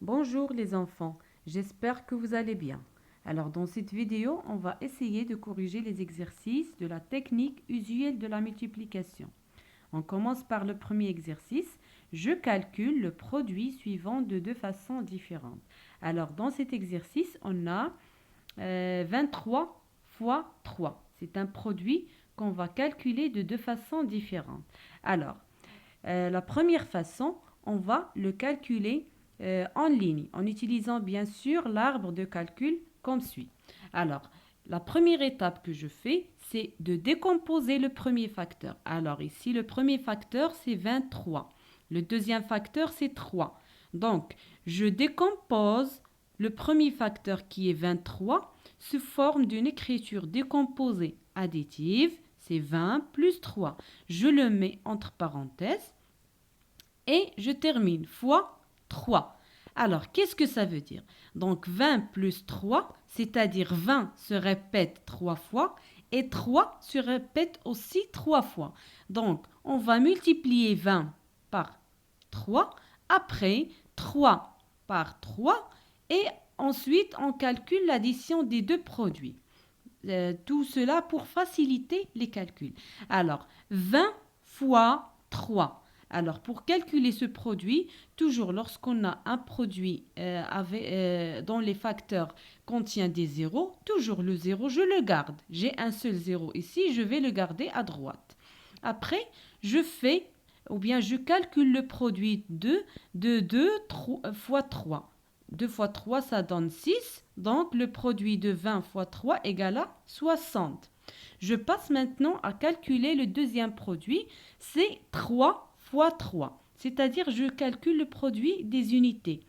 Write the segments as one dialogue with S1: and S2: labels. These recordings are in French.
S1: Bonjour les enfants, j'espère que vous allez bien. Alors dans cette vidéo, on va essayer de corriger les exercices de la technique usuelle de la multiplication. On commence par le premier exercice. Je calcule le produit suivant de deux façons différentes. Alors dans cet exercice, on a 23 fois 3. C'est un produit qu'on va calculer de deux façons différentes. Alors, la première façon, on va le calculer en ligne, en utilisant bien sûr l'arbre de calcul comme suit. Alors, la première étape que je fais, c'est de décomposer le premier facteur. Alors ici, le premier facteur, c'est 23. Le deuxième facteur, c'est 3. Donc, je décompose le premier facteur qui est 23 sous forme d'une écriture décomposée additive. C'est 20 plus 3. Je le mets entre parenthèses et je termine fois 3. Alors, qu'est-ce que ça veut dire? Donc, 20 plus 3, c'est-à-dire 20 se répète 3 fois et 3 se répète aussi 3 fois. Donc, on va multiplier 20 par 3, après 3 par 3 et ensuite on calcule l'addition des deux produits. Tout cela pour faciliter les calculs. Alors, 20 fois 3. Alors, pour calculer ce produit, toujours lorsqu'on a un produit dont les facteurs contiennent des zéros, toujours le zéro, je le garde. J'ai un seul zéro ici, je vais le garder à droite. Après, je calcule le produit de 2 fois 3. 2 fois 3, ça donne 6. Donc, le produit de 20 fois 3 égale à 60. Je passe maintenant à calculer le deuxième produit. C'est 3 fois 3. C'est-à-dire, je calcule le produit des unités.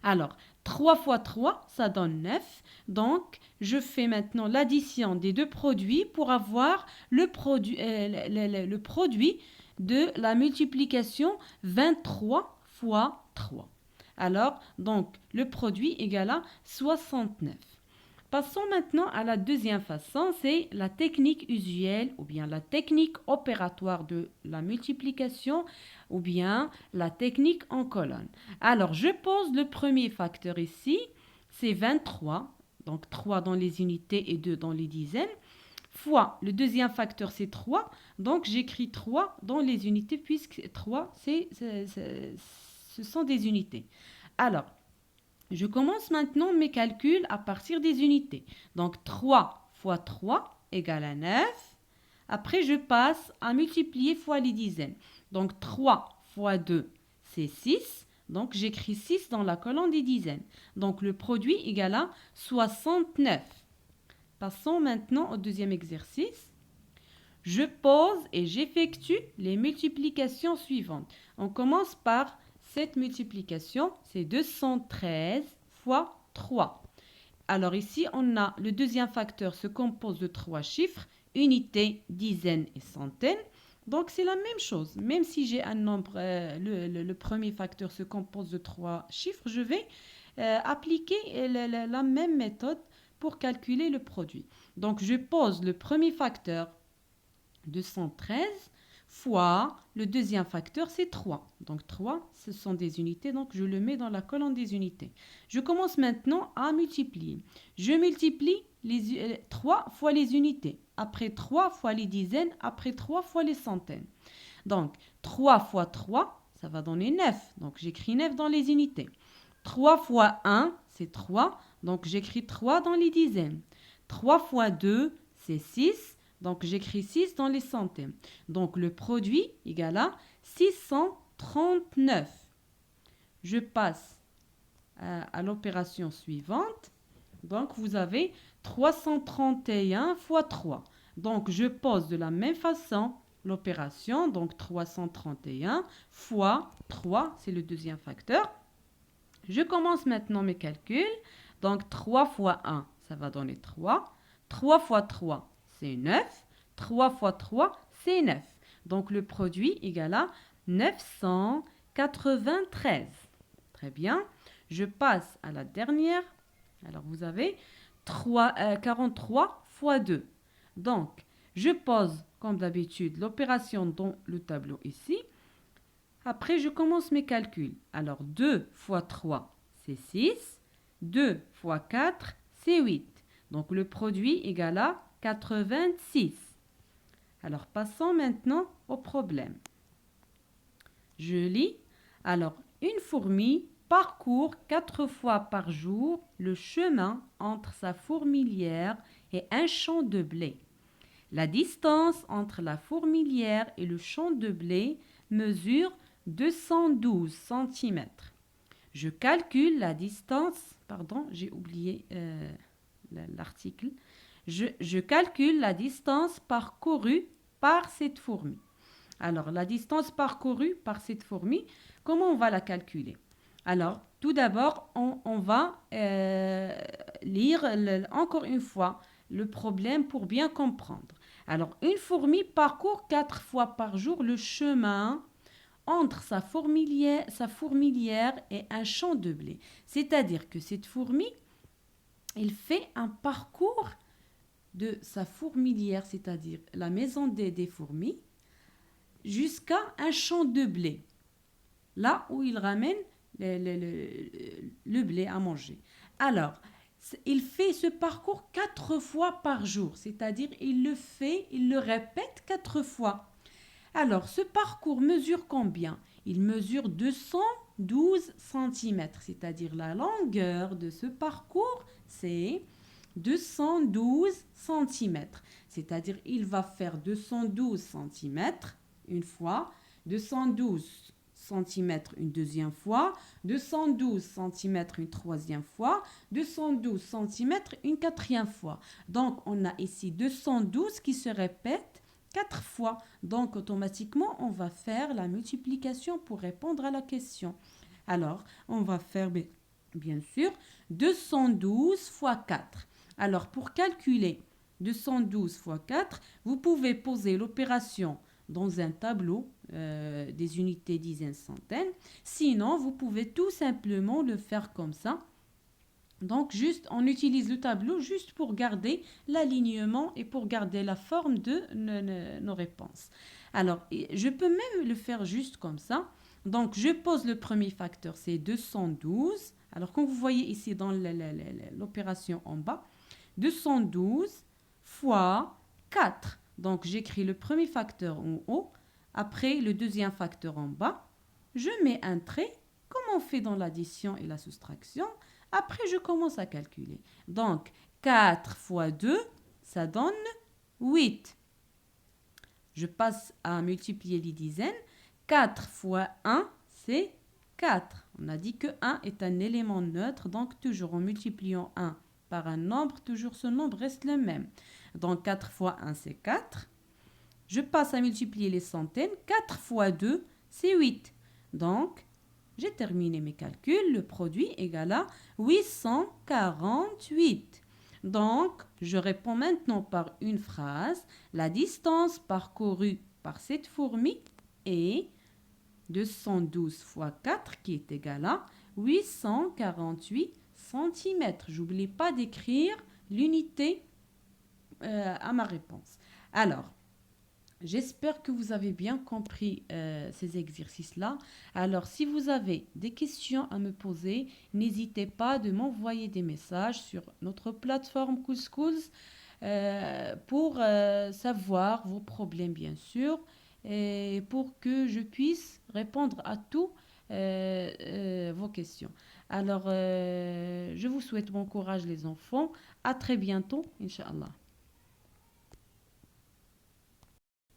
S1: Alors, 3 fois 3, ça donne 9. Donc, je fais maintenant l'addition des deux produits pour avoir le produit de la multiplication 23 fois 3. Alors, donc, le produit égale à 69. Passons maintenant à la deuxième façon, c'est la technique usuelle ou bien la technique opératoire de la multiplication ou bien la technique en colonne. Alors, je pose le premier facteur ici, c'est 23, donc 3 dans les unités et 2 dans les dizaines, fois le deuxième facteur, c'est 3, donc j'écris 3 dans les unités puisque 3, ce sont des unités. Alors, je commence maintenant mes calculs à partir des unités. Donc 3 fois 3 égale à 9. Après, je passe à multiplier fois les dizaines. Donc 3 fois 2, c'est 6. Donc j'écris 6 dans la colonne des dizaines. Donc le produit égale à 69. Passons maintenant au deuxième exercice. Je pose et j'effectue les multiplications suivantes. On commence par cette multiplication, c'est 213 fois 3. Alors ici, on a le deuxième facteur se compose de trois chiffres, unité, dizaines et centaines. Donc c'est la même chose. Même si j'ai un nombre, le premier facteur se compose de trois chiffres, je vais appliquer la même méthode pour calculer le produit. Donc je pose le premier facteur 213 fois le deuxième facteur, c'est 3. Donc 3, ce sont des unités, donc je le mets dans la colonne des unités. Je commence maintenant à multiplier. Je multiplie 3 fois les unités, après 3 fois les dizaines, après 3 fois les centaines. Donc 3 fois 3, ça va donner 9. Donc j'écris 9 dans les unités. 3 fois 1, c'est 3. Donc j'écris 3 dans les dizaines. 3 fois 2, c'est 6. Donc, j'écris 6 dans les centaines. Donc, le produit égale à 639. Je passe à l'opération suivante. Donc, vous avez 331 fois 3. Donc, je pose de la même façon l'opération. Donc, 331 fois 3, c'est le deuxième facteur. Je commence maintenant mes calculs. Donc, 3 fois 1, ça va donner 3. 3 fois 3, c'est 9. 3 fois 3, c'est 9. Donc, le produit égale à 993. Très bien. Je passe à la dernière. Alors, vous avez 43 fois 2. Donc, je pose, comme d'habitude, l'opération dans le tableau ici. Après, je commence mes calculs. Alors, 2 fois 3, c'est 6. 2 fois 4, c'est 8. Donc, le produit égale à 86. Alors, passons maintenant au problème. Je lis. Alors, une fourmi parcourt 4 fois par jour le chemin entre sa fourmilière et un champ de blé. La distance entre la fourmilière et le champ de blé mesure 212 cm. Je calcule la distance, pardon, j'ai oublié l'article. Je calcule la distance parcourue par cette fourmi. Alors, la distance parcourue par cette fourmi, comment on va la calculer? Alors, tout d'abord, on va lire encore une fois le problème pour bien comprendre. Alors, une fourmi parcourt 4 fois par jour le chemin entre sa fourmilière et un champ de blé. C'est-à-dire que cette fourmi, elle fait un parcours de sa fourmilière, c'est-à-dire la maison des fourmis, jusqu'à un champ de blé, là où il ramène le blé à manger. Alors, il fait ce parcours 4 fois par jour, c'est-à-dire il le répète 4 fois. Alors, ce parcours mesure combien? Il mesure 212 cm, c'est-à-dire la longueur de ce parcours, c'est 212 cm. C'est-à-dire il va faire 212 cm une fois, 212 cm une deuxième fois, 212 cm une troisième fois, 212 cm une quatrième fois. Donc, on a ici 212 qui se répète 4 fois. Donc, automatiquement, on va faire la multiplication pour répondre à la question. Alors, on va faire, bien sûr, 212 fois 4. Alors, pour calculer 212 fois 4, vous pouvez poser l'opération dans un tableau des unités dizaines centaines. Sinon, vous pouvez tout simplement le faire comme ça. Donc, juste, on utilise le tableau juste pour garder l'alignement et pour garder la forme de nos réponses. Alors, je peux même le faire juste comme ça. Donc, je pose le premier facteur, c'est 212. Alors, comme vous voyez ici dans l'opération en bas, 212 fois 4. Donc, j'écris le premier facteur en haut, après le deuxième facteur en bas. Je mets un trait, comme on fait dans l'addition et la soustraction. Après, je commence à calculer. Donc, 4 fois 2, ça donne 8. Je passe à multiplier les dizaines. 4 fois 1, c'est 4. On a dit que 1 est un élément neutre, donc toujours en multipliant 1 par un nombre, toujours ce nombre reste le même. Donc 4 fois 1, c'est 4. Je passe à multiplier les centaines. 4 fois 2, c'est 8. Donc, j'ai terminé mes calculs. Le produit égale à 848. Donc, je réponds maintenant par une phrase. La distance parcourue par cette fourmi est 212 fois 4 qui est égal à 848 cm. J'oublie pas d'écrire l'unité à ma réponse. Alors, j'espère que vous avez bien compris ces exercices-là. Alors, si vous avez des questions à me poser, n'hésitez pas de m'envoyer des messages sur notre plateforme Coolschools pour savoir vos problèmes, bien sûr, et pour que je puisse répondre à tous vos questions. Alors, je vous souhaite bon courage, les enfants. À très bientôt, Inch'Allah.